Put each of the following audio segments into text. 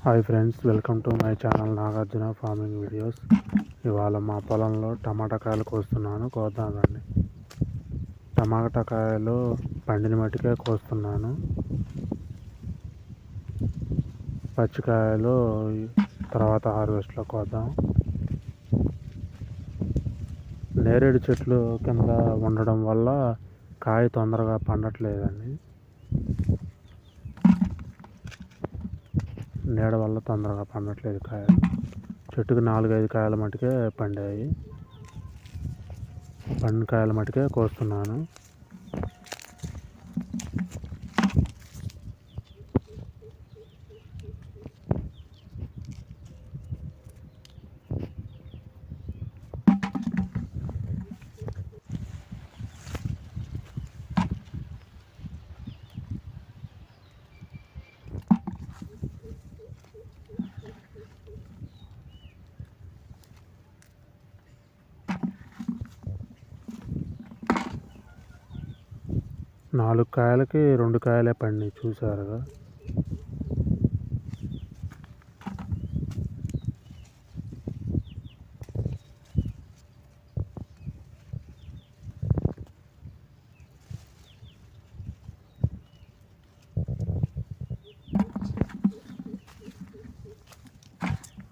Hi friends, welcome to my channel Nagarjuna farming videos. ఇవాళ మా పొలంలో టమాటా కాయలు కోస్తున్నాను. కోద్దాం రండి. టమాటా కాయలు పండిన మట్టికే కోస్తున్నాను. పచ్చికాయలు తర్వాత హార్వెస్ట్లో కోద్దాం. నేరేడు చెట్లు కింద ఉండడం వల్ల కాయ తొందరగా పండట్లేదండి. నీడ వల్ల తొందరగా పండట్లేదు కాయలు. చెట్టుకు 4-5 కాయల మటుకే పండాయి. పండిన కాయల మటుకే కోస్తున్నాను. నాలుగు కాయలకి 2 కాయలే పండినాయి, చూసారుగా.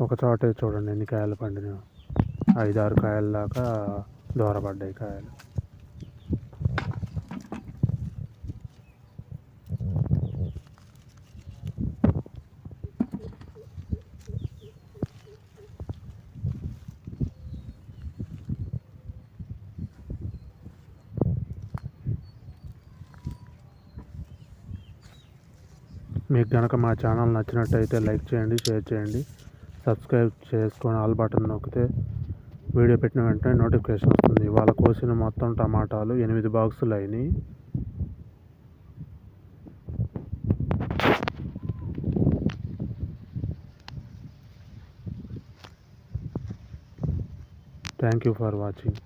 ఒక చోటే చూడండి ఎన్ని కాయలు పండినాయి. 5-6 కాయల దాకా దూరపడ్డాయి కాయలు. మీకు కనుక మా ఛానల్ నచ్చినట్టయితే లైక్ చేయండి, షేర్ చేయండి, సబ్స్క్రైబ్ చేసుకొని ఆల్ బటన్ నొక్కితే వీడియో పెట్టిన వెంటనే నోటిఫికేషన్ వస్తుంది. ఇవాళ కోసిన మొత్తం టమాటాలు 8 బాక్సులు అయినాయి. Thank you for watching.